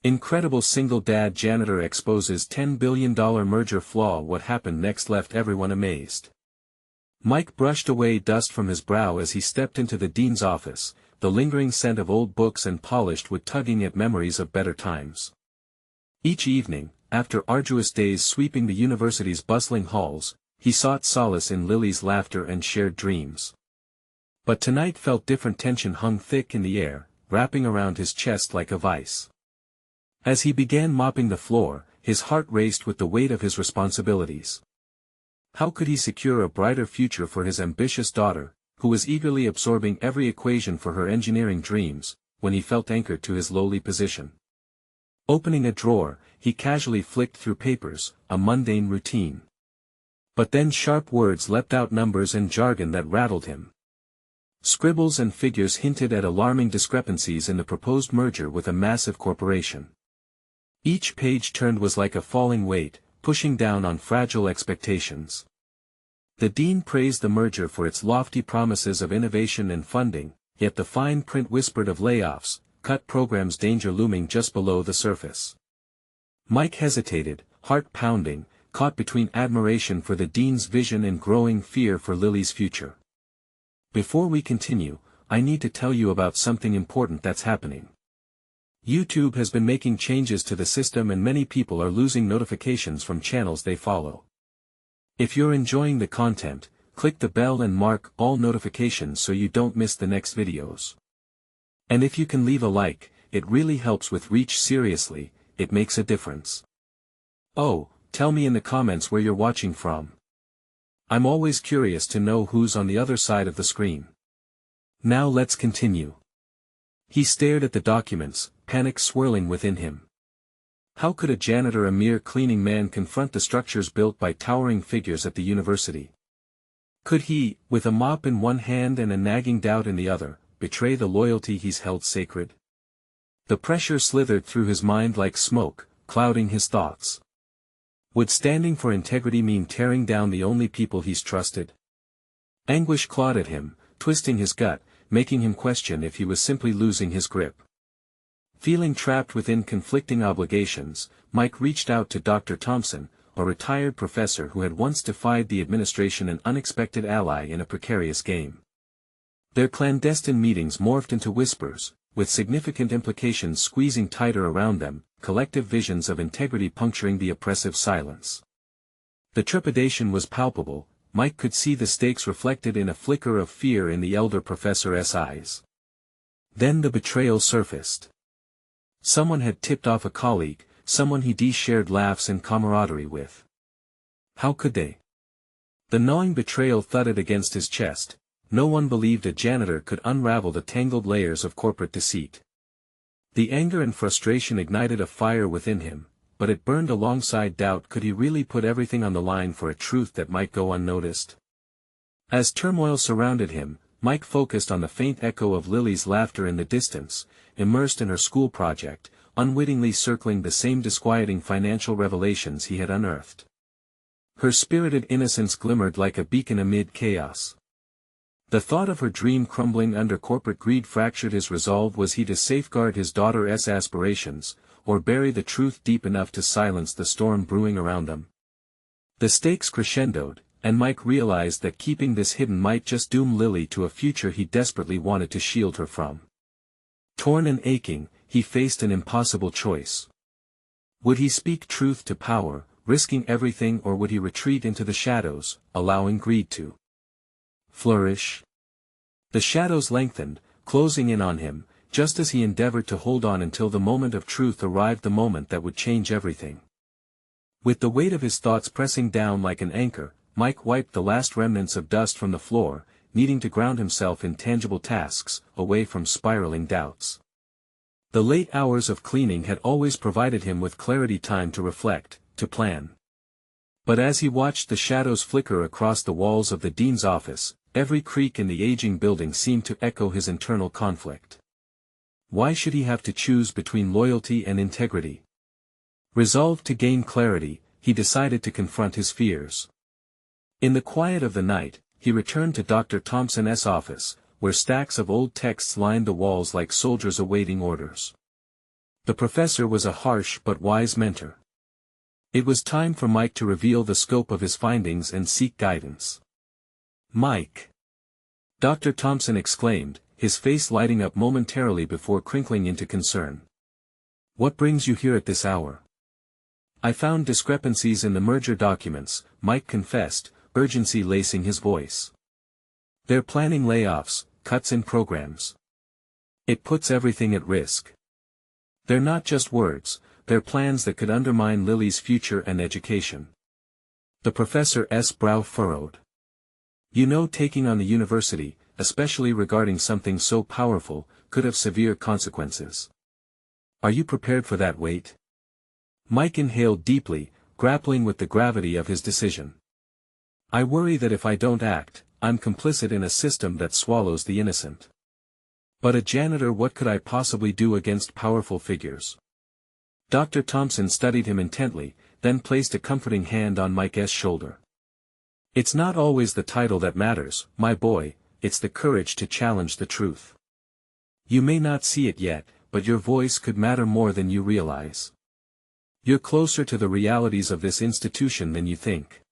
Incredible single dad janitor exposes $10 billion merger flaw. What happened next left everyone amazed. Mike brushed away dust from his brow as he stepped into the dean's office, the lingering scent of old books and polished wood tugging at memories of better times. Each evening, after arduous days sweeping the university's bustling halls, he sought solace in Lily's laughter and shared dreams. But tonight felt different. Tension hung thick in the air, wrapping around his chest like a vice. As he began mopping the floor, his heart raced with the weight of his responsibilities. How could he secure a brighter future for his ambitious daughter, who was eagerly absorbing every equation for her engineering dreams, when he felt anchored to his lowly position? Opening a drawer, he casually flicked through papers, a mundane routine. But then sharp words leapt out, numbers and jargon that rattled him. Scribbles and figures hinted at alarming discrepancies in the proposed merger with a massive corporation. Each page turned was like a falling weight, pushing down on fragile expectations. The dean praised the merger for its lofty promises of innovation and funding, yet the fine print whispered of layoffs, cut programs, danger looming just below the surface. Mike hesitated, heart pounding, caught between admiration for the dean's vision and growing fear for Lily's future. Before we continue, I need to tell you about something important that's happening. YouTube has been making changes to the system and many people are losing notifications from channels they follow. If you're enjoying the content, click the bell and mark all notifications so you don't miss the next videos. And if you can leave a like, it really helps with reach. Seriously, it makes a difference. Oh, tell me in the comments where you're watching from. I'm always curious to know who's on the other side of the screen. Now let's continue. He stared at the documents, panic swirling within him. How could a janitor, a mere cleaning man, confront the structures built by towering figures at the university? Could he, with a mop in one hand and a nagging doubt in the other, betray the loyalty he's held sacred? The pressure slithered through his mind like smoke, clouding his thoughts. Would standing for integrity mean tearing down the only people he's trusted? Anguish clawed at him, twisting his gut, making him question if he was simply losing his grip. Feeling trapped within conflicting obligations, Mike reached out to Dr. Thompson, a retired professor who had once defied the administration, an unexpected ally in a precarious game. Their clandestine meetings morphed into whispers, with significant implications squeezing tighter around them, collective visions of integrity puncturing the oppressive silence. The trepidation was palpable. Mike could see the stakes reflected in a flicker of fear in the elder professor's eyes. Then the betrayal surfaced. Someone had tipped off a colleague, someone he'd shared laughs and camaraderie with. How could they? The gnawing betrayal thudded against his chest. No one believed a janitor could unravel the tangled layers of corporate deceit. The anger and frustration ignited a fire within him, but it burned alongside doubt. Could he really put everything on the line for a truth that might go unnoticed? As turmoil surrounded him, Mike focused on the faint echo of Lily's laughter in the distance, immersed in her school project, unwittingly circling the same disquieting financial revelations he had unearthed. Her spirited innocence glimmered like a beacon amid chaos. The thought of her dream crumbling under corporate greed fractured his resolve. Was he to safeguard his daughter's aspirations, or bury the truth deep enough to silence the storm brewing around them? The stakes crescendoed, and Mike realized that keeping this hidden might just doom Lily to a future he desperately wanted to shield her from. Torn and aching, he faced an impossible choice. Would he speak truth to power, risking everything, or would he retreat into the shadows, allowing greed to flourish? The shadows lengthened, closing in on him, just as he endeavored to hold on until the moment of truth arrived, the moment that would change everything. With the weight of his thoughts pressing down like an anchor, Mike wiped the last remnants of dust from the floor, needing to ground himself in tangible tasks, away from spiraling doubts. The late hours of cleaning had always provided him with clarity, time to reflect, to plan. But as he watched the shadows flicker across the walls of the dean's office, every creak in the aging building seemed to echo his internal conflict. Why should he have to choose between loyalty and integrity? Resolved to gain clarity, he decided to confront his fears. In the quiet of the night, he returned to Dr. Thompson's office, where stacks of old texts lined the walls like soldiers awaiting orders. The professor was a harsh but wise mentor. It was time for Mike to reveal the scope of his findings and seek guidance. "Mike!" Dr. Thompson exclaimed, his face lighting up momentarily before crinkling into concern. "What brings you here at this hour?" "I found discrepancies in the merger documents," Mike confessed, urgency lacing his voice. "They're planning layoffs, cuts in programs. It puts everything at risk. They're not just words, they're plans that could undermine Lily's future and education." The professor's brow furrowed. "You know, taking on the university, especially regarding something so powerful, could have severe consequences. Are you prepared for that weight?" Mike inhaled deeply, grappling with the gravity of his decision. "I worry that if I don't act, I'm complicit in a system that swallows the innocent. But a janitor, what could I possibly do against powerful figures?" Dr. Thompson studied him intently, then placed a comforting hand on Mike's shoulder. "It's not always the title that matters, my boy, it's the courage to challenge the truth. You may not see it yet, but your voice could matter more than you realize. You're closer to the realities of this institution than you think."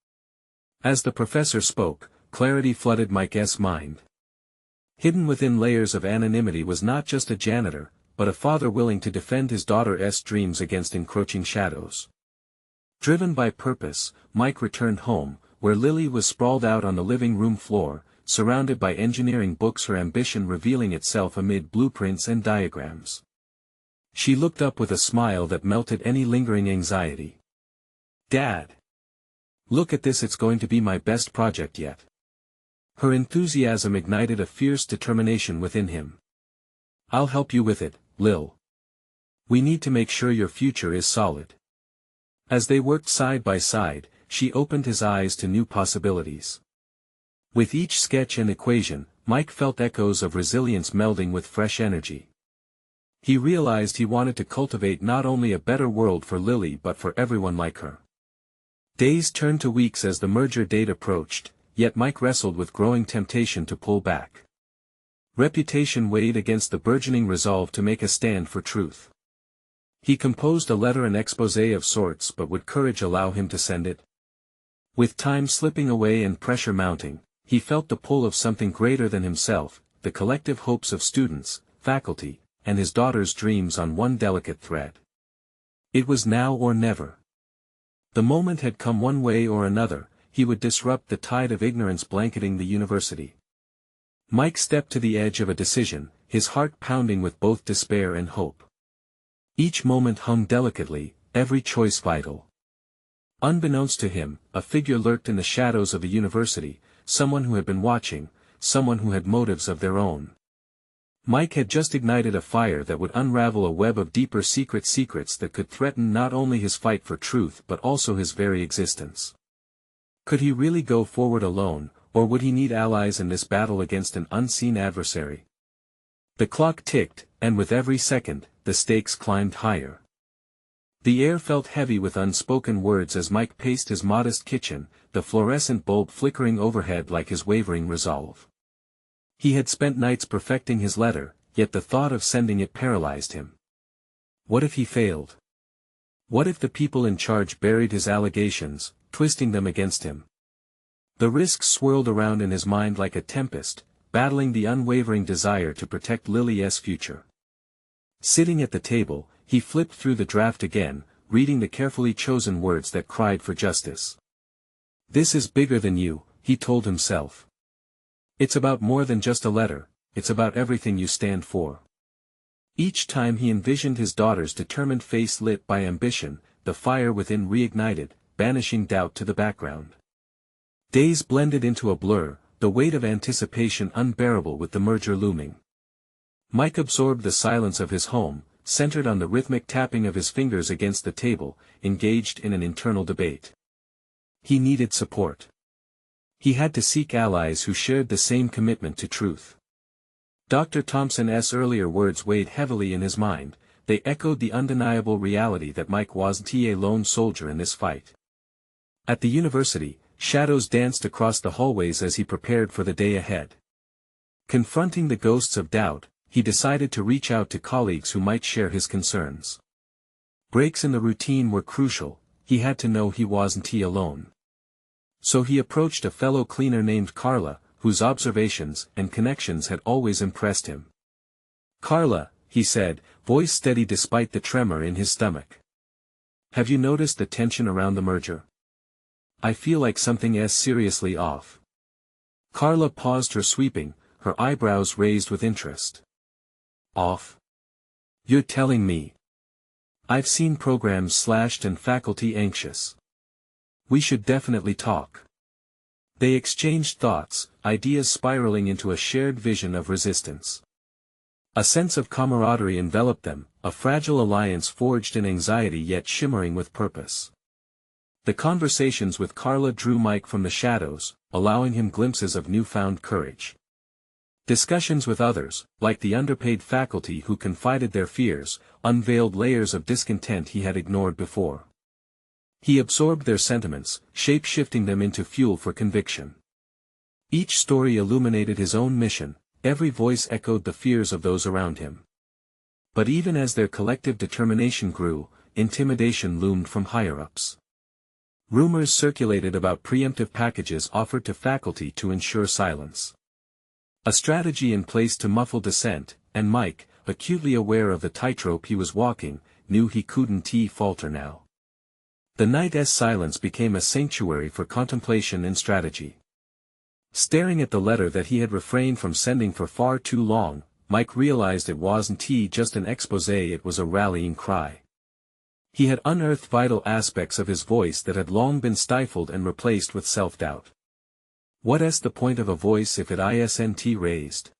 As the professor spoke, clarity flooded Mike's mind. Hidden within layers of anonymity was not just a janitor, but a father willing to defend his daughter's dreams against encroaching shadows. Driven by purpose, Mike returned home, where Lily was sprawled out on the living room floor, surrounded by engineering books, her ambition revealing itself amid blueprints and diagrams. She looked up with a smile that melted any lingering anxiety. "Dad! Look at this, it's going to be my best project yet." Her enthusiasm ignited a fierce determination within him. "I'll help you with it, Lil. We need to make sure your future is solid." As they worked side by side, she opened his eyes to new possibilities. With each sketch and equation, Mike felt echoes of resilience melding with fresh energy. He realized he wanted to cultivate not only a better world for Lily but for everyone like her. Days turned to weeks as the merger date approached, yet Mike wrestled with growing temptation to pull back. Reputation weighed against the burgeoning resolve to make a stand for truth. He composed a letter, an exposé of sorts, but would courage allow him to send it? With time slipping away and pressure mounting, he felt the pull of something greater than himself, the collective hopes of students, faculty, and his daughter's dreams on one delicate thread. It was now or never. The moment had come. One way or another, he would disrupt the tide of ignorance blanketing the university. Mike stepped to the edge of a decision, his heart pounding with both despair and hope. Each moment hung delicately, every choice vital. Unbeknownst to him, a figure lurked in the shadows of the university, someone who had been watching, someone who had motives of their own. Mike had just ignited a fire that would unravel a web of deeper secrets that could threaten not only his fight for truth but also his very existence. Could he really go forward alone, or would he need allies in this battle against an unseen adversary? The clock ticked, and with every second, the stakes climbed higher. The air felt heavy with unspoken words as Mike paced his modest kitchen, the fluorescent bulb flickering overhead like his wavering resolve. He had spent nights perfecting his letter, yet the thought of sending it paralyzed him. What if he failed? What if the people in charge buried his allegations, twisting them against him? The risks swirled around in his mind like a tempest, battling the unwavering desire to protect Lily's future. Sitting at the table, he flipped through the draft again, reading the carefully chosen words that cried for justice. "This is bigger than you," he told himself. "It's about more than just a letter, it's about everything you stand for." Each time he envisioned his daughter's determined face lit by ambition, the fire within reignited, banishing doubt to the background. Days blended into a blur, the weight of anticipation unbearable with the merger looming. Mike absorbed the silence of his home, centered on the rhythmic tapping of his fingers against the table, engaged in an internal debate. He needed support. He had to seek allies who shared the same commitment to truth. Dr. Thompson's earlier words weighed heavily in his mind, they echoed the undeniable reality that Mike wasn't a lone soldier in this fight. At the university, shadows danced across the hallways as he prepared for the day ahead. Confronting the ghosts of doubt, he decided to reach out to colleagues who might share his concerns. Breaks in the routine were crucial, he had to know he wasn't alone. So he approached a fellow cleaner named Carla, whose observations and connections had always impressed him. "Carla," he said, voice steady despite the tremor in his stomach. "Have you noticed the tension around the merger? I feel like something is seriously off." Carla paused her sweeping, her eyebrows raised with interest. "Off? You're telling me?" "I've seen programs slashed and faculty anxious. We should definitely talk." They exchanged thoughts, ideas spiraling into a shared vision of resistance. A sense of camaraderie enveloped them, a fragile alliance forged in anxiety yet shimmering with purpose. The conversations with Carla drew Mike from the shadows, allowing him glimpses of newfound courage. Discussions with others, like the underpaid faculty who confided their fears, unveiled layers of discontent he had ignored before. He absorbed their sentiments, shape-shifting them into fuel for conviction. Each story illuminated his own mission, every voice echoed the fears of those around him. But even as their collective determination grew, intimidation loomed from higher-ups. Rumors circulated about preemptive packages offered to faculty to ensure silence. A strategy in place to muffle dissent, and Mike, acutely aware of the tightrope he was walking, knew he couldn't falter now. The night's silence became a sanctuary for contemplation and strategy. Staring at the letter that he had refrained from sending for far too long, Mike realized it wasn't just an exposé, it was a rallying cry. He had unearthed vital aspects of his voice that had long been stifled and replaced with self-doubt. What's the point of a voice if it isn't raised?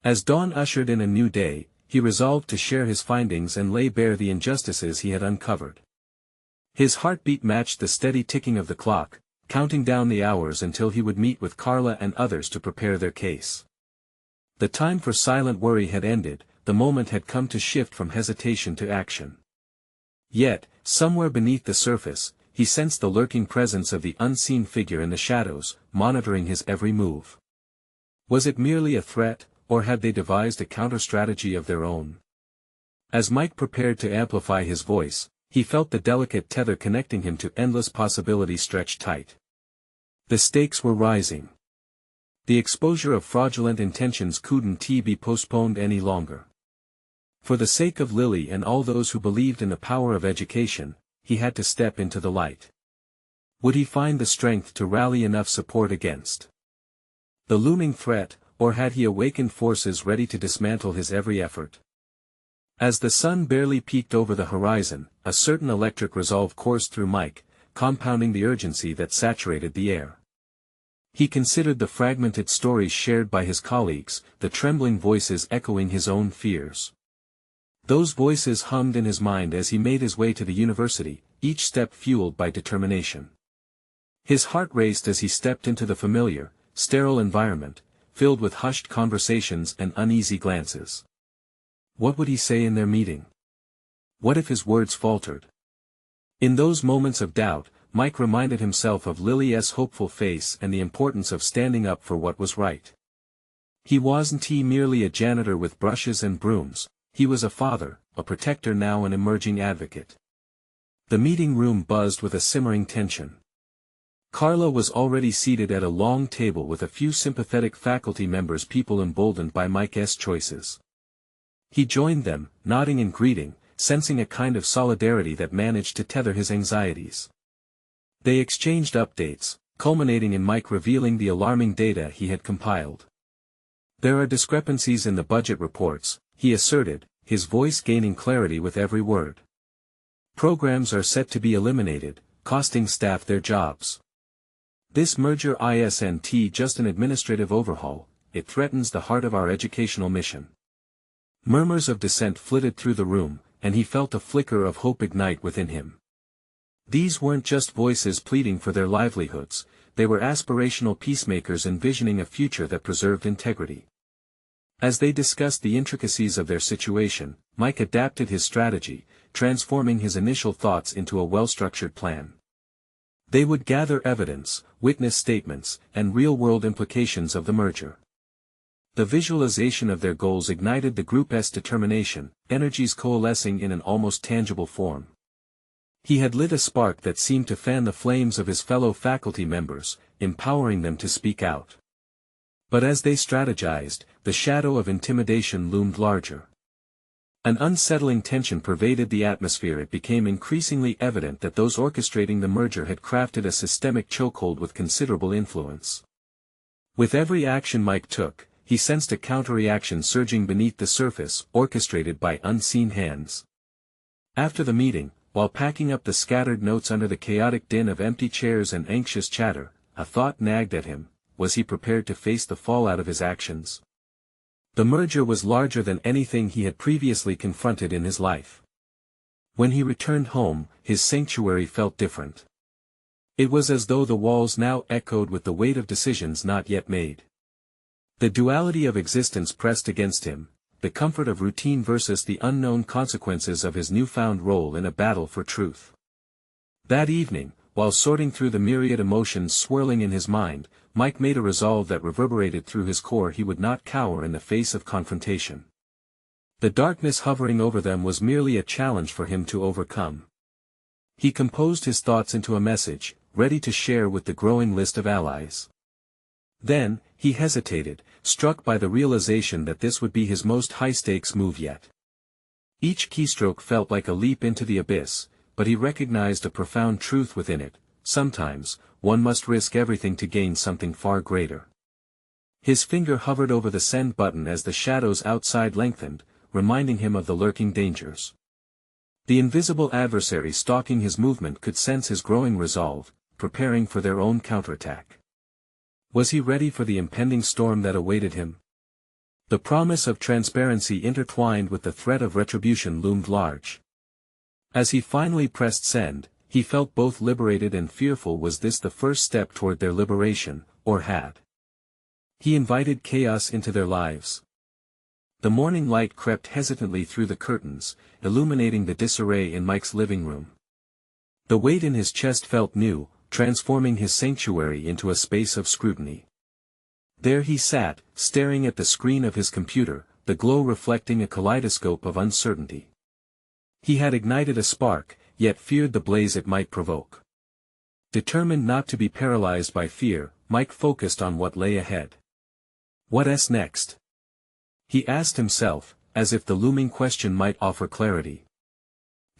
As dawn ushered in a new day, he resolved to share his findings and lay bare the injustices he had uncovered. His heartbeat matched the steady ticking of the clock, counting down the hours until he would meet with Carla and others to prepare their case. The time for silent worry had ended, the moment had come to shift from hesitation to action. Yet, somewhere beneath the surface, he sensed the lurking presence of the unseen figure in the shadows, monitoring his every move. Was it merely a threat, or had they devised a counter-strategy of their own? As Mike prepared to amplify his voice, he felt the delicate tether connecting him to endless possibilities stretched tight. The stakes were rising. The exposure of fraudulent intentions couldn't be postponed any longer. For the sake of Lily and all those who believed in the power of education, he had to step into the light. Would he find the strength to rally enough support against the looming threat, or had he awakened forces ready to dismantle his every effort? As the sun barely peeked over the horizon, a certain electric resolve coursed through Mike, compounding the urgency that saturated the air. He considered the fragmented stories shared by his colleagues, the trembling voices echoing his own fears. Those voices hummed in his mind as he made his way to the university, each step fueled by determination. His heart raced as he stepped into the familiar, sterile environment, filled with hushed conversations and uneasy glances. What would he say in their meeting? What if his words faltered? In those moments of doubt, Mike reminded himself of Lily's hopeful face and the importance of standing up for what was right. He wasn't merely a janitor with brushes and brooms, he was a father, a protector, now an emerging advocate. The meeting room buzzed with a simmering tension. Carla was already seated at a long table with a few sympathetic faculty members, people emboldened by Mike's choices. He joined them, nodding in greeting, sensing a kind of solidarity that managed to tether his anxieties. They exchanged updates, culminating in Mike revealing the alarming data he had compiled. "There are discrepancies in the budget reports," he asserted, his voice gaining clarity with every word. "Programs are set to be eliminated, costing staff their jobs. This merger isn't just an administrative overhaul, it threatens the heart of our educational mission." Murmurs of dissent flitted through the room, and he felt a flicker of hope ignite within him. These weren't just voices pleading for their livelihoods, they were aspirational peacemakers envisioning a future that preserved integrity. As they discussed the intricacies of their situation, Mike adapted his strategy, transforming his initial thoughts into a well-structured plan. They would gather evidence, witness statements, and real-world implications of the merger. The visualization of their goals ignited the group's determination, energies coalescing in an almost tangible form. He had lit a spark that seemed to fan the flames of his fellow faculty members, empowering them to speak out. But as they strategized, the shadow of intimidation loomed larger. An unsettling tension pervaded the atmosphere. It became increasingly evident that those orchestrating the merger had crafted a systemic chokehold with considerable influence. With every action Mike took, he sensed a counter-reaction surging beneath the surface, orchestrated by unseen hands. After the meeting, while packing up the scattered notes under the chaotic din of empty chairs and anxious chatter, a thought nagged at him: was he prepared to face the fallout of his actions? The merger was larger than anything he had previously confronted in his life. When he returned home, his sanctuary felt different. It was as though the walls now echoed with the weight of decisions not yet made. The duality of existence pressed against him, the comfort of routine versus the unknown consequences of his newfound role in a battle for truth. That evening, while sorting through the myriad emotions swirling in his mind, Mike made a resolve that reverberated through his core: he would not cower in the face of confrontation. The darkness hovering over them was merely a challenge for him to overcome. He composed his thoughts into a message, ready to share with the growing list of allies. Then, he hesitated, struck by the realization that this would be his most high-stakes move yet. Each keystroke felt like a leap into the abyss, but he recognized a profound truth within it: sometimes, one must risk everything to gain something far greater. His finger hovered over the send button as the shadows outside lengthened, reminding him of the lurking dangers. The invisible adversary stalking his movement could sense his growing resolve, preparing for their own counterattack. Was he ready for the impending storm that awaited him? The promise of transparency intertwined with the threat of retribution loomed large. As he finally pressed send, he felt both liberated and fearful. Was this the first step toward their liberation, or had he invited chaos into their lives? The morning light crept hesitantly through the curtains, illuminating the disarray in Mike's living room. The weight in his chest felt new, transforming his sanctuary into a space of scrutiny. There he sat, staring at the screen of his computer, the glow reflecting a kaleidoscope of uncertainty. He had ignited a spark, yet feared the blaze it might provoke. Determined not to be paralyzed by fear, Mike focused on what lay ahead. What's next? He asked himself, as if the looming question might offer clarity.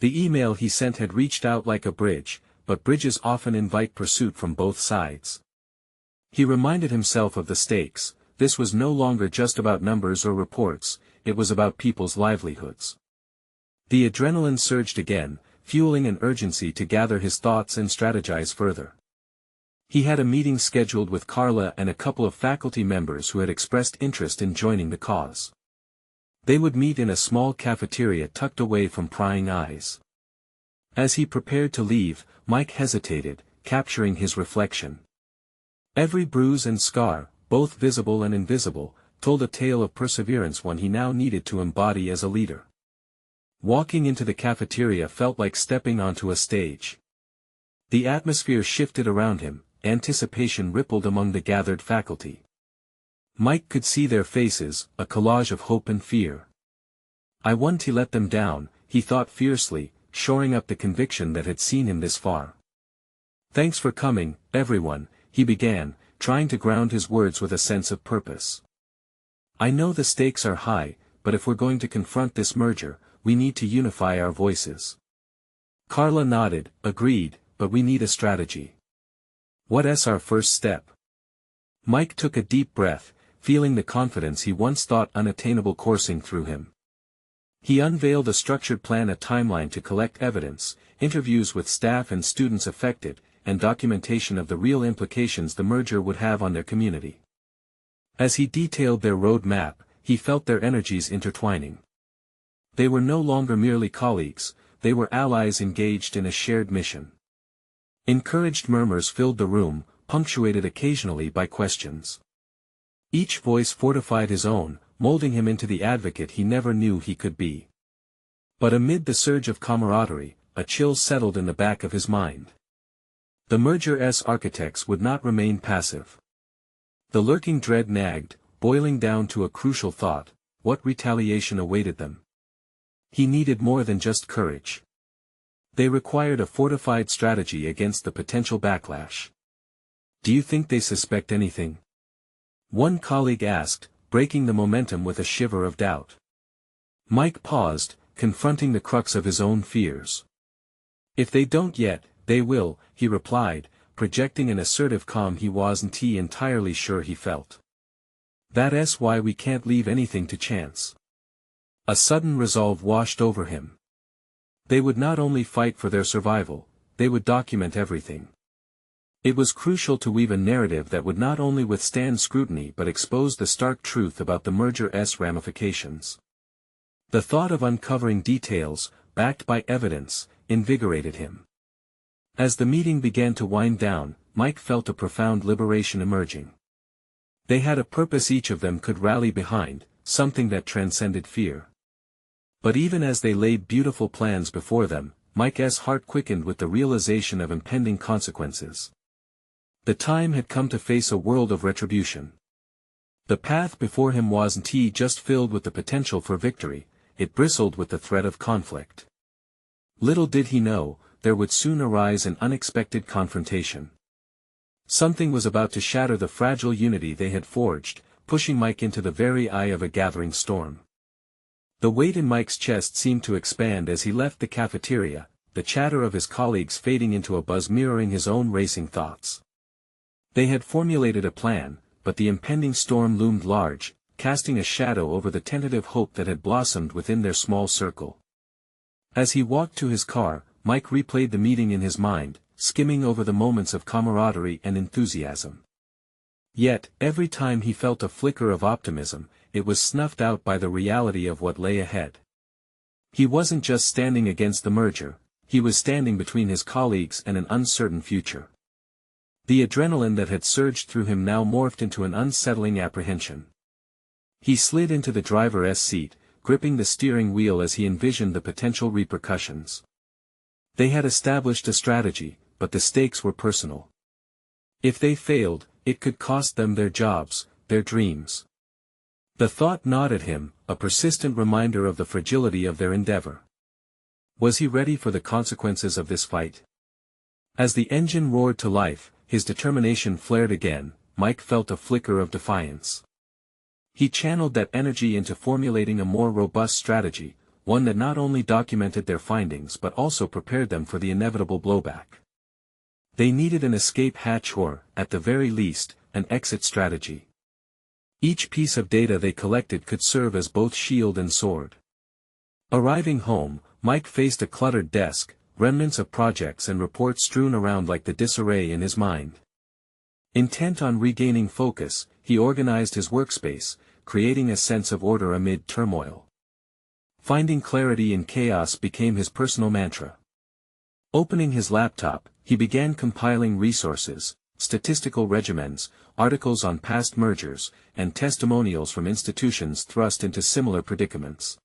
The email he sent had reached out like a bridge, but bridges often invite pursuit from both sides. He reminded himself of the stakes: this was no longer just about numbers or reports, it was about people's livelihoods. The adrenaline surged again, fueling an urgency to gather his thoughts and strategize further. He had a meeting scheduled with Carla and a couple of faculty members who had expressed interest in joining the cause. They would meet in a small cafeteria tucked away from prying eyes. As he prepared to leave, Mike hesitated, capturing his reflection. Every bruise and scar, both visible and invisible, told a tale of perseverance, one he now needed to embody as a leader. Walking into the cafeteria felt like stepping onto a stage. The atmosphere shifted around him, anticipation rippled among the gathered faculty. Mike could see their faces, a collage of hope and fear. "I won't let them down," he thought fiercely, shoring up the conviction that had seen him this far. "Thanks for coming, everyone," he began, trying to ground his words with a sense of purpose. "I know the stakes are high, but if we're going to confront this merger, we need to unify our voices." Carla nodded, agreed, "but we need a strategy. What's our first step?" Mike took a deep breath, feeling the confidence he once thought unattainable coursing through him. He unveiled a structured plan, a timeline to collect evidence, interviews with staff and students affected, and documentation of the real implications the merger would have on their community. As he detailed their road map, he felt their energies intertwining. They were no longer merely colleagues, they were allies engaged in a shared mission. Encouraged murmurs filled the room, punctuated occasionally by questions. Each voice fortified his own, molding him into the advocate he never knew he could be. But amid the surge of camaraderie, a chill settled in the back of his mind. The merger's architects would not remain passive. The lurking dread nagged: boiling down to a crucial thought: what retaliation awaited them? He needed more than just courage. They required a fortified strategy against the potential backlash. "Do you think they suspect anything?" one colleague asked, breaking the momentum with a shiver of doubt. Mike paused, confronting the crux of his own fears. "If they don't yet, they will," he replied, projecting an assertive calm he wasn't entirely sure he felt. "That's why we can't leave anything to chance." A sudden resolve washed over him. They would not only fight for their survival, they would document everything. It was crucial to weave a narrative that would not only withstand scrutiny but expose the stark truth about the merger's ramifications. The thought of uncovering details, backed by evidence, invigorated him. As the meeting began to wind down, Mike felt a profound liberation emerging. They had a purpose each of them could rally behind, something that transcended fear. But even as they laid beautiful plans before them, Mike's heart quickened with the realization of impending consequences. The time had come to face a world of retribution. The path before him wasn't just filled with the potential for victory, it bristled with the threat of conflict. Little did he know, there would soon arise an unexpected confrontation. Something was about to shatter the fragile unity they had forged, pushing Mike into the very eye of a gathering storm. The weight in Mike's chest seemed to expand as he left the cafeteria, the chatter of his colleagues fading into a buzz mirroring his own racing thoughts. They had formulated a plan, but the impending storm loomed large, casting a shadow over the tentative hope that had blossomed within their small circle. As he walked to his car, Mike replayed the meeting in his mind, skimming over the moments of camaraderie and enthusiasm. Yet, every time he felt a flicker of optimism, it was snuffed out by the reality of what lay ahead. He wasn't just standing against the merger, he was standing between his colleagues and an uncertain future. The adrenaline that had surged through him now morphed into an unsettling apprehension. He slid into the driver's seat, gripping the steering wheel as he envisioned the potential repercussions. They had established a strategy, but the stakes were personal. If they failed, it could cost them their jobs, their dreams. The thought gnawed at him, a persistent reminder of the fragility of their endeavor. Was he ready for the consequences of this fight? As the engine roared to life, his determination flared again, Mike felt a flicker of defiance. He channeled that energy into formulating a more robust strategy, one that not only documented their findings but also prepared them for the inevitable blowback. They needed an escape hatch or, at the very least, an exit strategy. Each piece of data they collected could serve as both shield and sword. Arriving home, Mike faced a cluttered desk, remnants of projects and reports strewn around like the disarray in his mind. Intent on regaining focus, he organized his workspace, creating a sense of order amid turmoil. Finding clarity in chaos became his personal mantra. Opening his laptop, he began compiling resources, statistical regimens, articles on past mergers, and testimonials from institutions thrust into similar predicaments.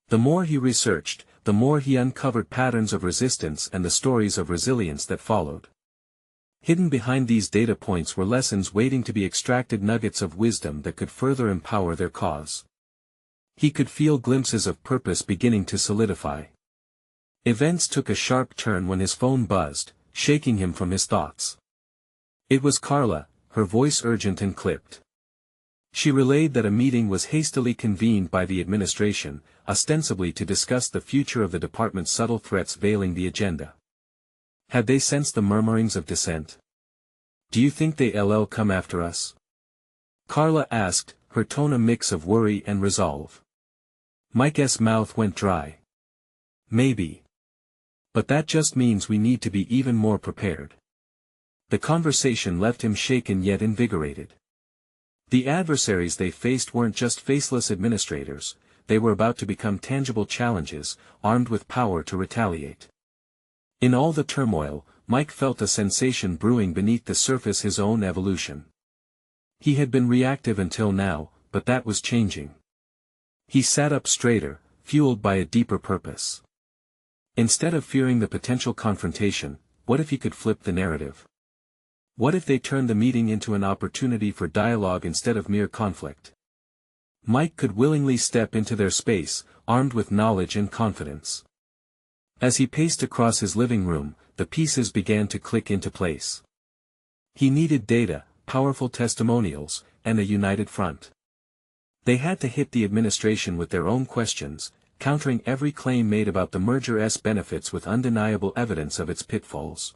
The more he researched, the more he uncovered patterns of resistance and the stories of resilience that followed. Hidden behind these data points were lessons waiting to be extracted, nuggets of wisdom that could further empower their cause. He could feel glimpses of purpose beginning to solidify. Events took a sharp turn when his phone buzzed, shaking him from his thoughts. It was Carla, her voice urgent and clipped. She relayed that a meeting was hastily convened by the administration, ostensibly to discuss the future of the department's subtle threats veiling the agenda. Had they sensed the murmurings of dissent? "Do you think they'll come after us?" Carla asked, her tone a mix of worry and resolve. Mike's mouth went dry. "Maybe. But that just means we need to be even more prepared." The conversation left him shaken yet invigorated. The adversaries they faced weren't just faceless administrators, they were about to become tangible challenges, armed with power to retaliate. In all the turmoil, Mike felt a sensation brewing beneath the surface, his own evolution. He had been reactive until now, but that was changing. He sat up straighter, fueled by a deeper purpose. Instead of fearing the potential confrontation, what if he could flip the narrative? What if they turned the meeting into an opportunity for dialogue instead of mere conflict? Mike could willingly step into their space, armed with knowledge and confidence. As he paced across his living room, the pieces began to click into place. He needed data, powerful testimonials, and a united front. They had to hit the administration with their own questions, countering every claim made about the merger's benefits with undeniable evidence of its pitfalls.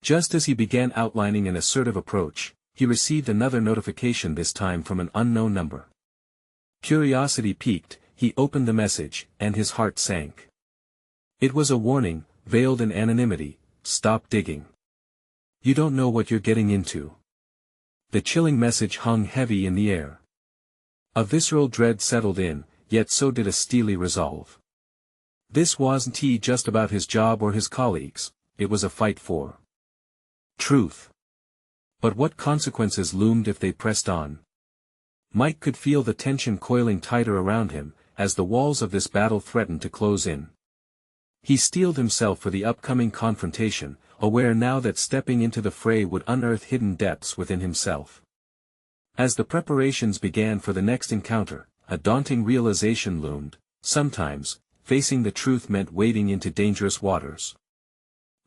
Just as he began outlining an assertive approach, he received another notification, this time from an unknown number. Curiosity piqued, he opened the message, and his heart sank. It was a warning, veiled in anonymity: stop digging. You don't know what you're getting into. The chilling message hung heavy in the air. A visceral dread settled in, yet so did a steely resolve. This wasn't just about his job or his colleagues, it was a fight for truth. But what consequences loomed if they pressed on? Mike could feel the tension coiling tighter around him, as the walls of this battle threatened to close in. He steeled himself for the upcoming confrontation, aware now that stepping into the fray would unearth hidden depths within himself. As the preparations began for the next encounter, a daunting realization loomed: sometimes, facing the truth meant wading into dangerous waters.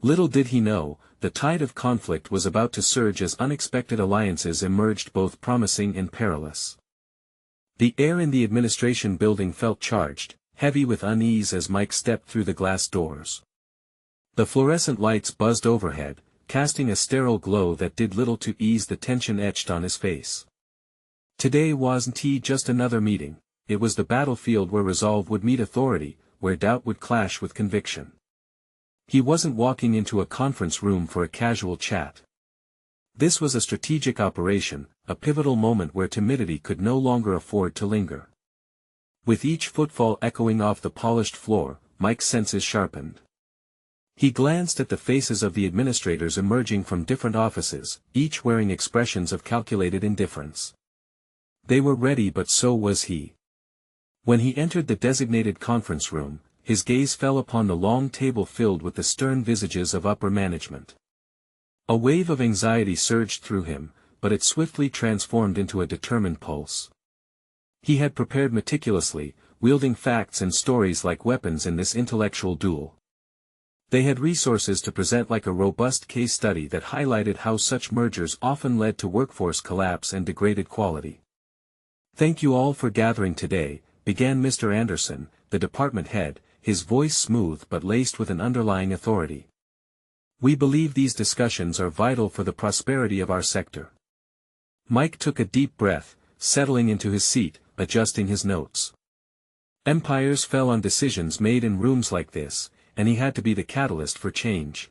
Little did he know, the tide of conflict was about to surge as unexpected alliances emerged, both promising and perilous. The air in the administration building felt charged, heavy with unease as Mike stepped through the glass doors. The fluorescent lights buzzed overhead, casting a sterile glow that did little to ease the tension etched on his face. Today wasn't just another meeting, it was the battlefield where resolve would meet authority, where doubt would clash with conviction. He wasn't walking into a conference room for a casual chat. This was a strategic operation, a pivotal moment where timidity could no longer afford to linger. With each footfall echoing off the polished floor, Mike's senses sharpened. He glanced at the faces of the administrators emerging from different offices, each wearing expressions of calculated indifference. They were ready, but so was he. When he entered the designated conference room, his gaze fell upon the long table filled with the stern visages of upper management. A wave of anxiety surged through him, but it swiftly transformed into a determined pulse. He had prepared meticulously, wielding facts and stories like weapons in this intellectual duel. They had resources to present like a robust case study that highlighted how such mergers often led to workforce collapse and degraded quality. "Thank you all for gathering today," began Mr. Anderson, the department head, his voice smooth but laced with an underlying authority. "We believe these discussions are vital for the prosperity of our sector." Mike took a deep breath, settling into his seat, adjusting his notes. Empires fell on decisions made in rooms like this, and he had to be the catalyst for change.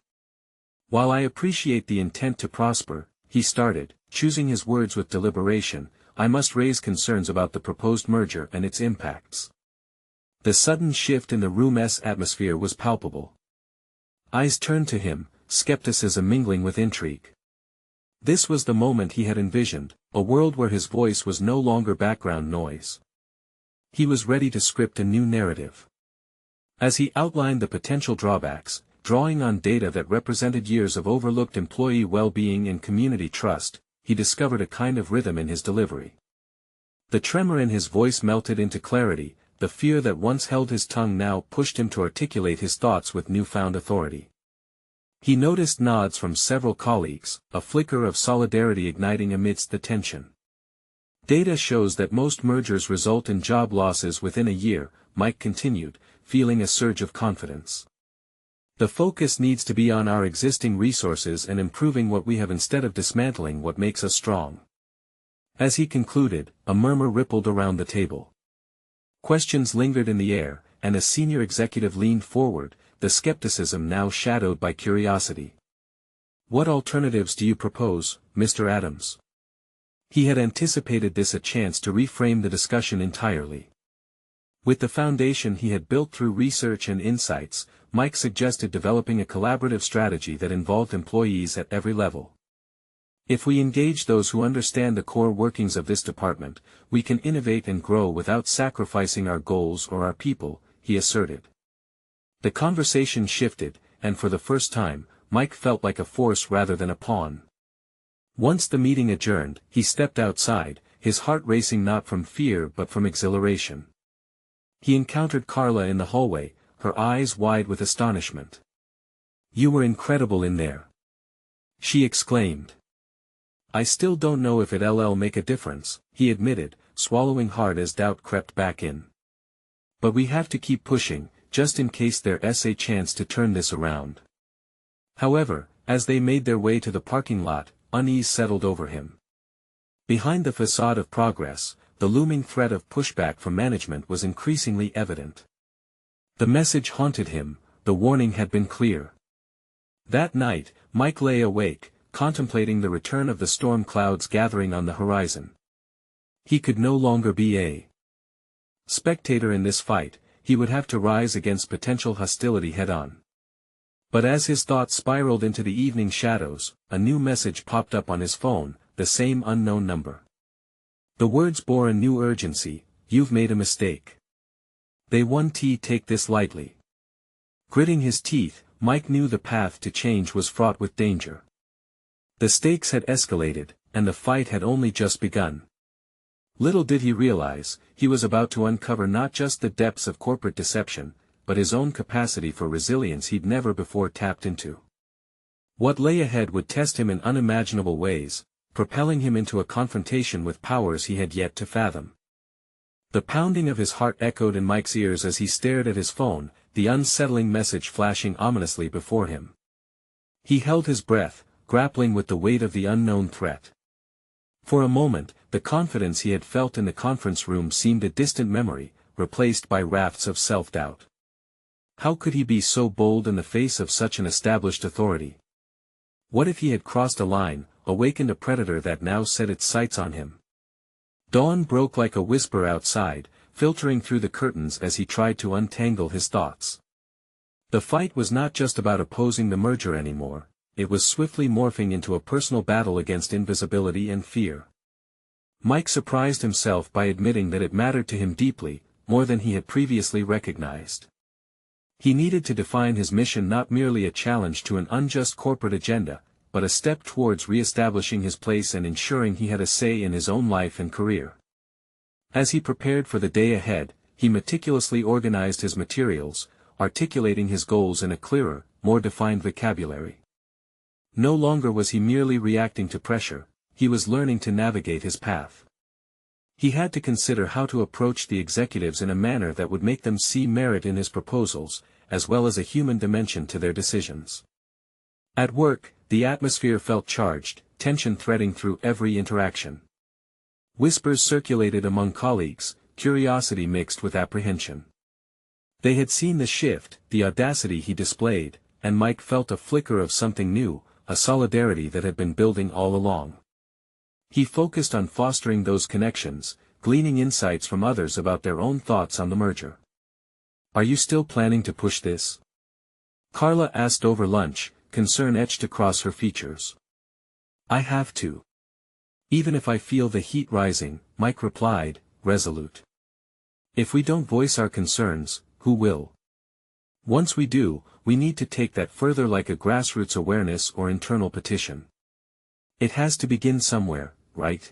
"While I appreciate the intent to prosper," he started, choosing his words with deliberation, "I must raise concerns about the proposed merger and its impacts." The sudden shift in the room's atmosphere was palpable. Eyes turned to him, skepticism mingling with intrigue. This was the moment he had envisioned, a world where his voice was no longer background noise. He was ready to script a new narrative. As he outlined the potential drawbacks, drawing on data that represented years of overlooked employee well-being and community trust, he discovered a kind of rhythm in his delivery. The tremor in his voice melted into clarity, the fear that once held his tongue now pushed him to articulate his thoughts with newfound authority. He noticed nods from several colleagues, a flicker of solidarity igniting amidst the tension. "Data shows that most mergers result in job losses within a year," Mike continued, feeling a surge of confidence. "The focus needs to be on our existing resources and improving what we have instead of dismantling what makes us strong." As he concluded, a murmur rippled around the table. Questions lingered in the air, and a senior executive leaned forward, the skepticism now shadowed by curiosity. "What alternatives do you propose, Mr. Adams?" He had anticipated this, a chance to reframe the discussion entirely. With the foundation he had built through research and insights, Mike suggested developing a collaborative strategy that involved employees at every level. "If we engage those who understand the core workings of this department, we can innovate and grow without sacrificing our goals or our people," he asserted. The conversation shifted, and for the first time, Mike felt like a force rather than a pawn. Once the meeting adjourned, he stepped outside, his heart racing not from fear but from exhilaration. He encountered Carla in the hallway, her eyes wide with astonishment. "You were incredible in there," she exclaimed. "I still don't know if it'll make a difference," he admitted, swallowing hard as doubt crept back in. "But we have to keep pushing, just in case there's a chance to turn this around." However, as they made their way to the parking lot, unease settled over him. Behind the facade of progress, the looming threat of pushback from management was increasingly evident. The message haunted him, the warning had been clear. That night, Mike lay awake, contemplating the return of the storm clouds gathering on the horizon. He could no longer be a spectator in this fight, he would have to rise against potential hostility head-on. But as his thoughts spiraled into the evening shadows, a new message popped up on his phone, the same unknown number. The words bore a new urgency: "You've made a mistake. They won't take this lightly." Gritting his teeth, Mike knew the path to change was fraught with danger. The stakes had escalated, and the fight had only just begun. Little did he realize, he was about to uncover not just the depths of corporate deception, but his own capacity for resilience he'd never before tapped into. What lay ahead would test him in unimaginable ways, propelling him into a confrontation with powers he had yet to fathom. The pounding of his heart echoed in Mike's ears as he stared at his phone, the unsettling message flashing ominously before him. He held his breath, grappling with the weight of the unknown threat. For a moment, the confidence he had felt in the conference room seemed a distant memory, replaced by rafts of self-doubt. How could he be so bold in the face of such an established authority? What if he had crossed a line, awakened a predator that now set its sights on him? Dawn broke like a whisper outside, filtering through the curtains as he tried to untangle his thoughts. The fight was not just about opposing the merger anymore, it was swiftly morphing into a personal battle against invisibility and fear. Mike surprised himself by admitting that it mattered to him deeply, more than he had previously recognized. He needed to define his mission not merely a challenge to an unjust corporate agenda, but a step towards re-establishing his place and ensuring he had a say in his own life and career. As he prepared for the day ahead, he meticulously organized his materials, articulating his goals in a clearer, more defined vocabulary. No longer was he merely reacting to pressure, he was learning to navigate his path. He had to consider how to approach the executives in a manner that would make them see merit in his proposals, as well as a human dimension to their decisions. At work, the atmosphere felt charged, tension threading through every interaction. Whispers circulated among colleagues, curiosity mixed with apprehension. They had seen the shift, the audacity he displayed, and Mike felt a flicker of something new, a solidarity that had been building all along. He focused on fostering those connections, gleaning insights from others about their own thoughts on the merger. "Are you still planning to push this?" Carla asked over lunch, concern etched across her features. "I have to. Even if I feel the heat rising," Mike replied, resolute. "If we don't voice our concerns, who will? Once we do, we need to take that further like a grassroots awareness or internal petition. It has to begin somewhere, right?"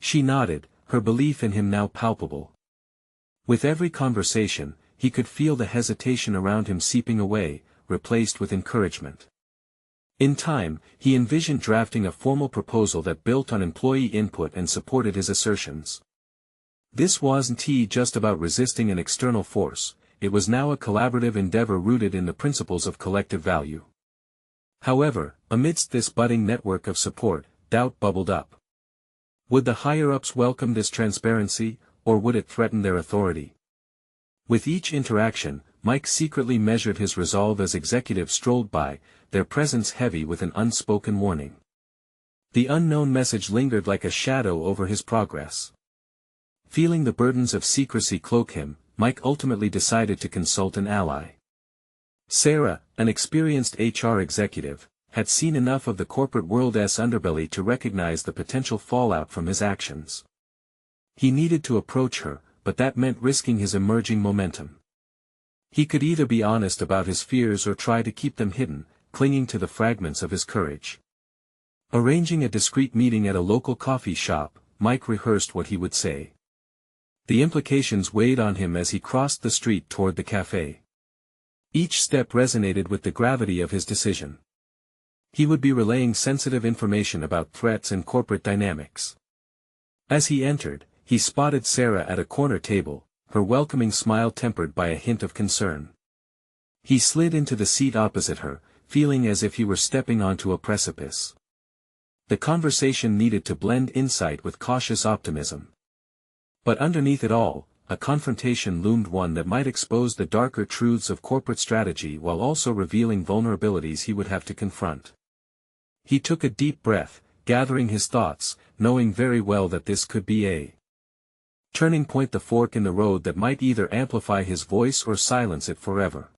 She nodded, her belief in him now palpable. With every conversation, he could feel the hesitation around him seeping away, replaced with encouragement. In time, he envisioned drafting a formal proposal that built on employee input and supported his assertions. This wasn't just about resisting an external force, it was now a collaborative endeavor rooted in the principles of collective value. However, amidst this budding network of support, doubt bubbled up. Would the higher-ups welcome this transparency, or would it threaten their authority? With each interaction, Mike secretly measured his resolve as executives strolled by, their presence heavy with an unspoken warning. The unknown message lingered like a shadow over his progress. Feeling the burdens of secrecy cloak him, Mike ultimately decided to consult an ally. Sarah, an experienced HR executive, had seen enough of the corporate world's underbelly to recognize the potential fallout from his actions. He needed to approach her, but that meant risking his emerging momentum. He could either be honest about his fears or try to keep them hidden, clinging to the fragments of his courage. Arranging a discreet meeting at a local coffee shop, Mike rehearsed what he would say. The implications weighed on him as he crossed the street toward the cafe. Each step resonated with the gravity of his decision. He would be relaying sensitive information about threats and corporate dynamics. As he entered, he spotted Sarah at a corner table, her welcoming smile tempered by a hint of concern. He slid into the seat opposite her, feeling as if he were stepping onto a precipice. The conversation needed to blend insight with cautious optimism. But underneath it all, a confrontation loomed, one that might expose the darker truths of corporate strategy while also revealing vulnerabilities he would have to confront. He took a deep breath, gathering his thoughts, knowing very well that this could be a turning point, the fork in the road that might either amplify his voice or silence it forever.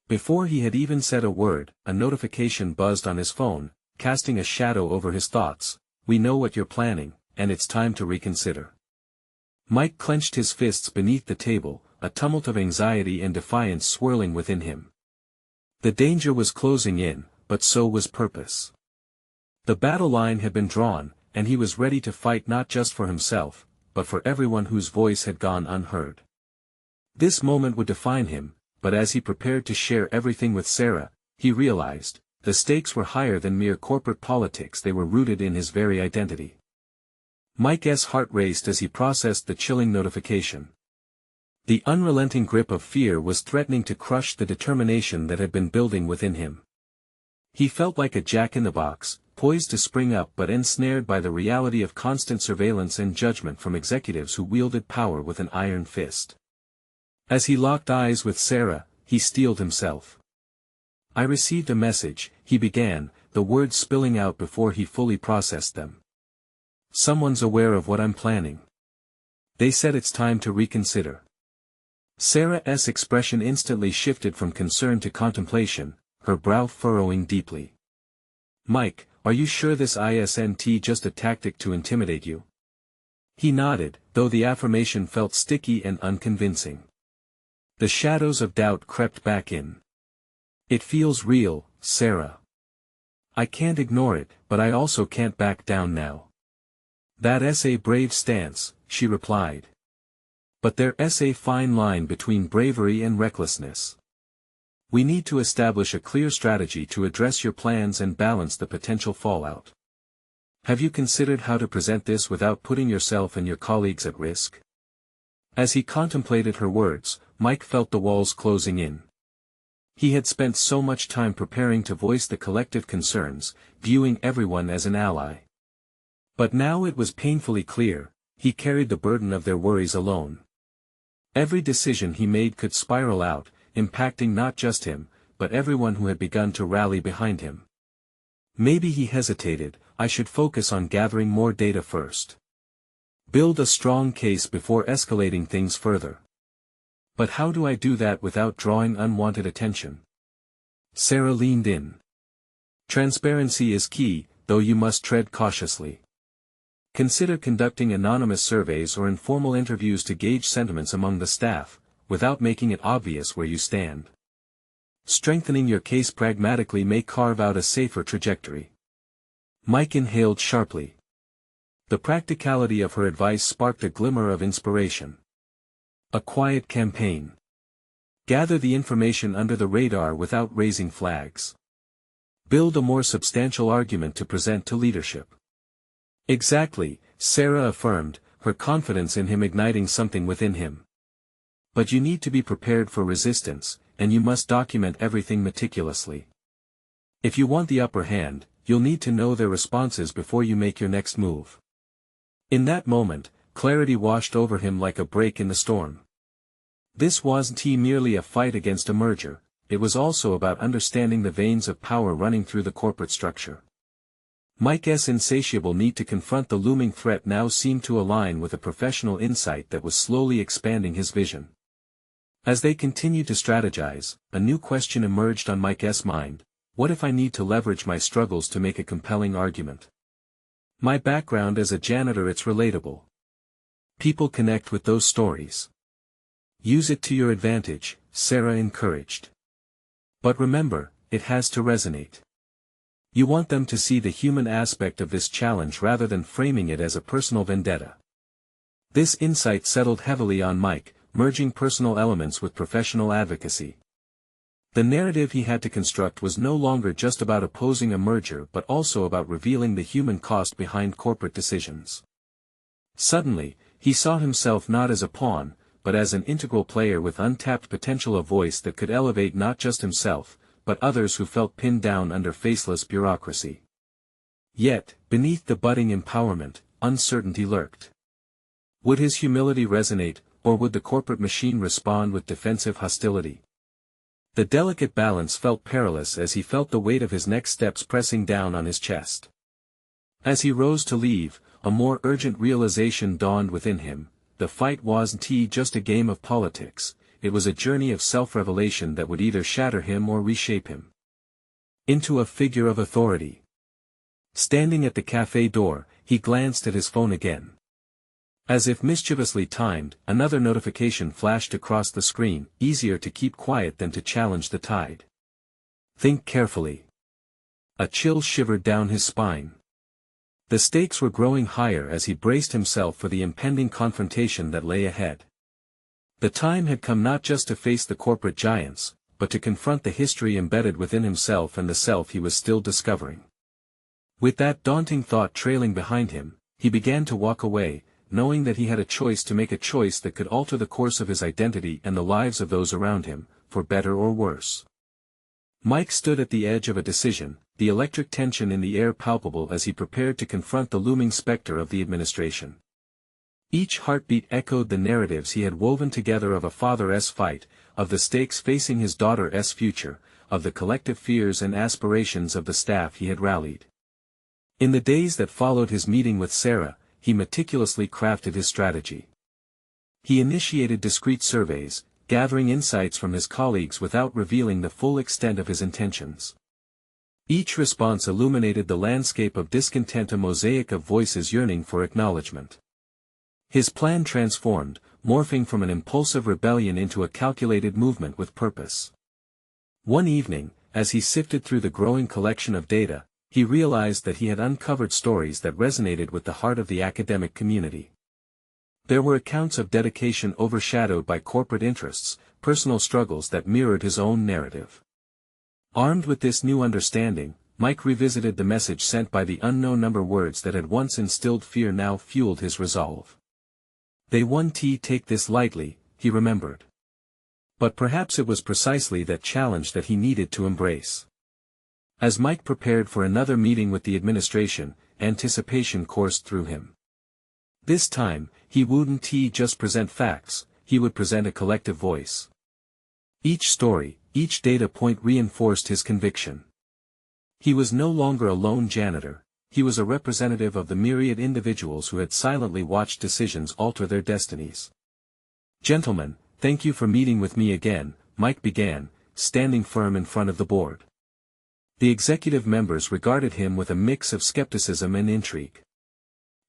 Before he had even said a word, a notification buzzed on his phone, casting a shadow over his thoughts. "We know what you're planning, and it's time to reconsider." Mike clenched his fists beneath the table, a tumult of anxiety and defiance swirling within him. The danger was closing in, but so was purpose. The battle line had been drawn, and he was ready to fight not just for himself, but for everyone whose voice had gone unheard. This moment would define him, but as he prepared to share everything with Sarah, he realized, the stakes were higher than mere corporate politics, they were rooted in his very identity. Mike's heart raced as he processed the chilling notification. The unrelenting grip of fear was threatening to crush the determination that had been building within him. He felt like a jack-in-the-box, poised to spring up but ensnared by the reality of constant surveillance and judgment from executives who wielded power with an iron fist. As he locked eyes with Sarah, he steeled himself. "I received a message," he began, the words spilling out before he fully processed them. "Someone's aware of what I'm planning. They said it's time to reconsider." Sarah's expression instantly shifted from concern to contemplation, her brow furrowing deeply. "Mike, are you sure this isn't just a tactic to intimidate you?" He nodded, though the affirmation felt sticky and unconvincing. The shadows of doubt crept back in. "It feels real, Sarah. I can't ignore it, but I also can't back down now." "That's a brave stance," she replied. "But there's a fine line between bravery and recklessness. We need to establish a clear strategy to address your plans and balance the potential fallout. Have you considered how to present this without putting yourself and your colleagues at risk?" As he contemplated her words, Mike felt the walls closing in. He had spent so much time preparing to voice the collective concerns, viewing everyone as an ally. But now it was painfully clear, he carried the burden of their worries alone. Every decision he made could spiral out, impacting not just him, but everyone who had begun to rally behind him. Maybe he hesitated, "I should focus on gathering more data first. Build a strong case before escalating things further. But how do I do that without drawing unwanted attention?" Sarah leaned in. "Transparency is key, though you must tread cautiously. Consider conducting anonymous surveys or informal interviews to gauge sentiments among the staff, without making it obvious where you stand. Strengthening your case pragmatically may carve out a safer trajectory." Mike inhaled sharply. The practicality of her advice sparked a glimmer of inspiration. A quiet campaign. Gather the information under the radar without raising flags. Build a more substantial argument to present to leadership. "Exactly," Sarah affirmed, her confidence in him igniting something within him. "But you need to be prepared for resistance, and you must document everything meticulously. If you want the upper hand, you'll need to know their responses before you make your next move." In that moment, clarity washed over him like a break in the storm. This wasn't merely a fight against a merger, it was also about understanding the veins of power running through the corporate structure. Mike's insatiable need to confront the looming threat now seemed to align with a professional insight that was slowly expanding his vision. As they continued to strategize, a new question emerged on Mike's mind: what if I need to leverage my struggles to make a compelling argument? My background as a janitor, it's relatable. People connect with those stories. Use it to your advantage, Sarah encouraged. But remember, it has to resonate. You want them to see the human aspect of this challenge rather than framing it as a personal vendetta. This insight settled heavily on Mike, merging personal elements with professional advocacy. The narrative he had to construct was no longer just about opposing a merger but also about revealing the human cost behind corporate decisions. Suddenly, he saw himself not as a pawn, but as an integral player with untapped potential, a voice that could elevate not just himself, but others who felt pinned down under faceless bureaucracy. Yet, beneath the budding empowerment, uncertainty lurked. Would his humility resonate, or would the corporate machine respond with defensive hostility? The delicate balance felt perilous as he felt the weight of his next steps pressing down on his chest. As he rose to leave, a more urgent realization dawned within him: the fight wasn't just a game of politics, it was a journey of self-revelation that would either shatter him or reshape him into a figure of authority. Standing at the cafe door, he glanced at his phone again. As if mischievously timed, another notification flashed across the screen: easier to keep quiet than to challenge the tide. Think carefully. A chill shivered down his spine. The stakes were growing higher as he braced himself for the impending confrontation that lay ahead. The time had come not just to face the corporate giants, but to confront the history embedded within himself and the self he was still discovering. With that daunting thought trailing behind him, he began to walk away, knowing that he had a choice to make, a choice that could alter the course of his identity and the lives of those around him, for better or worse. Mike stood at the edge of a decision, the electric tension in the air palpable as he prepared to confront the looming specter of the administration. Each heartbeat echoed the narratives he had woven together of a father's fight, of the stakes facing his daughter's future, of the collective fears and aspirations of the staff he had rallied. In the days that followed his meeting with Sarah, he meticulously crafted his strategy. He initiated discreet surveys, gathering insights from his colleagues without revealing the full extent of his intentions. Each response illuminated the landscape of discontent, a mosaic of voices yearning for acknowledgement. His plan transformed, morphing from an impulsive rebellion into a calculated movement with purpose. One evening, as he sifted through the growing collection of data, he realized that he had uncovered stories that resonated with the heart of the academic community. There were accounts of dedication overshadowed by corporate interests, personal struggles that mirrored his own narrative. Armed with this new understanding, Mike revisited the message sent by the unknown number. Words that had once instilled fear now fueled his resolve. They won't take this lightly, he remembered. But perhaps it was precisely that challenge that he needed to embrace. As Mike prepared for another meeting with the administration, anticipation coursed through him. This time, he wouldn't just present facts, he would present a collective voice. Each story, each data point reinforced his conviction. He was no longer a lone janitor, he was a representative of the myriad individuals who had silently watched decisions alter their destinies. "Gentlemen, thank you for meeting with me again," Mike began, standing firm in front of the board. The executive members regarded him with a mix of skepticism and intrigue.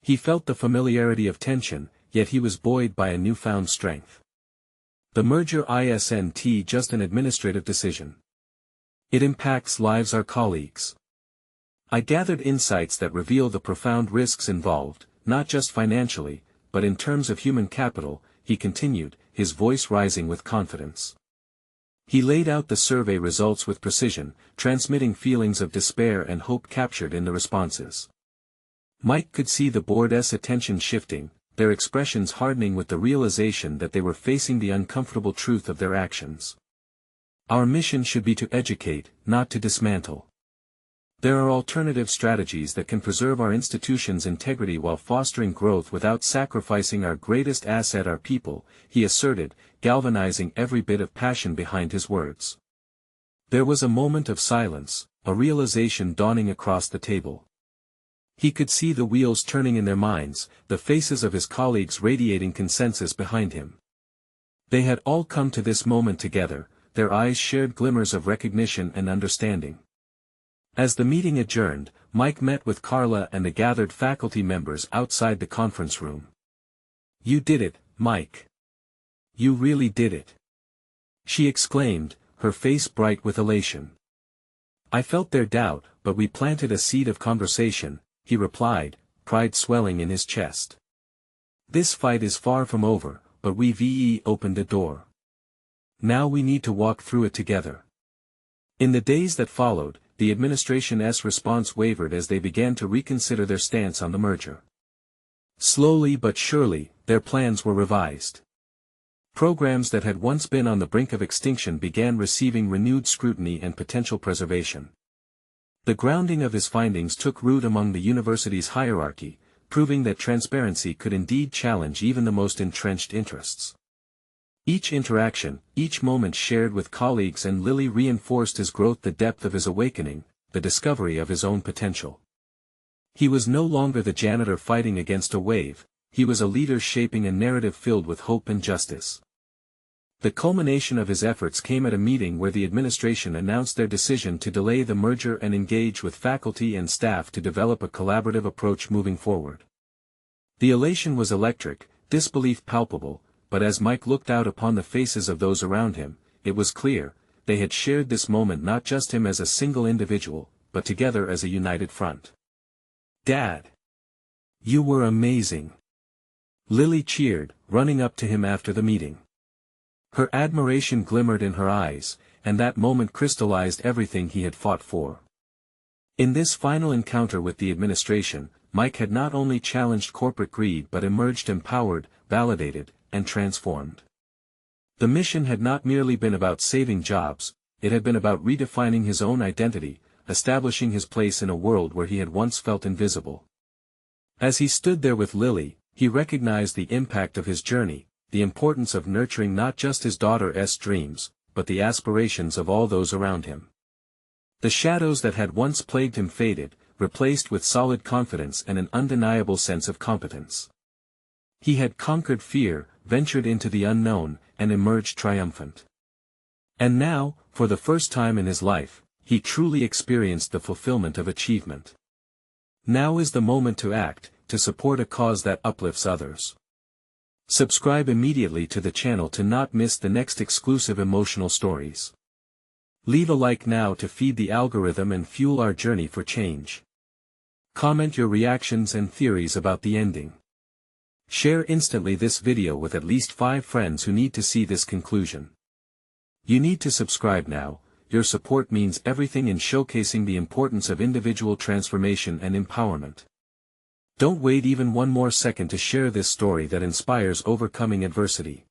He felt the familiarity of tension, yet he was buoyed by a newfound strength. The merger isn't just an administrative decision. It impacts lives, our colleagues. I gathered insights that reveal the profound risks involved, not just financially, but in terms of human capital, he continued, his voice rising with confidence. He laid out the survey results with precision, transmitting feelings of despair and hope captured in the responses. Mike could see the board's attention shifting, their expressions hardening with the realization that they were facing the uncomfortable truth of their actions. Our mission should be to educate, not to dismantle. There are alternative strategies that can preserve our institution's integrity while fostering growth without sacrificing our greatest asset, our people, he asserted, galvanizing every bit of passion behind his words. There was a moment of silence, a realization dawning across the table. He could see the wheels turning in their minds, the faces of his colleagues radiating consensus behind him. They had all come to this moment together, their eyes shared glimmers of recognition and understanding. As the meeting adjourned, Mike met with Carla and the gathered faculty members outside the conference room. "You did it, Mike. You really did it," she exclaimed, her face bright with elation. I felt their doubt, but we planted a seed of conversation, he replied, pride swelling in his chest. This fight is far from over, but we've opened a door. Now we need to walk through it together. In the days that followed, the administration's response wavered as they began to reconsider their stance on the merger. Slowly but surely, their plans were revised. Programs that had once been on the brink of extinction began receiving renewed scrutiny and potential preservation. The grounding of his findings took root among the university's hierarchy, proving that transparency could indeed challenge even the most entrenched interests. Each interaction, each moment shared with colleagues and Lily reinforced his growth, the depth of his awakening, the discovery of his own potential. He was no longer the janitor fighting against a wave, he was a leader shaping a narrative filled with hope and justice. The culmination of his efforts came at a meeting where the administration announced their decision to delay the merger and engage with faculty and staff to develop a collaborative approach moving forward. The elation was electric, disbelief palpable, but as Mike looked out upon the faces of those around him, it was clear, they had shared this moment, not just him as a single individual, but together as a united front. "Dad! You were amazing!" Lily cheered, running up to him after the meeting. Her admiration glimmered in her eyes, and that moment crystallized everything he had fought for. In this final encounter with the administration, Mike had not only challenged corporate greed but emerged empowered, validated, and transformed. The mission had not merely been about saving jobs, it had been about redefining his own identity, establishing his place in a world where he had once felt invisible. As he stood there with Lily, he recognized the impact of his journey, the importance of nurturing not just his daughter's dreams, but the aspirations of all those around him. The shadows that had once plagued him faded, replaced with solid confidence and an undeniable sense of competence. He had conquered fear, ventured into the unknown, and emerged triumphant. And now, for the first time in his life, he truly experienced the fulfillment of achievement. Now is the moment to act, to support a cause that uplifts others. Subscribe immediately to the channel to not miss the next exclusive emotional stories. Leave a like now to feed the algorithm and fuel our journey for change. Comment your reactions and theories about the ending. Share instantly this video with at least 5 friends who need to see this conclusion. You need to subscribe now, your support means everything in showcasing the importance of individual transformation and empowerment. Don't wait even one more second to share this story that inspires overcoming adversity.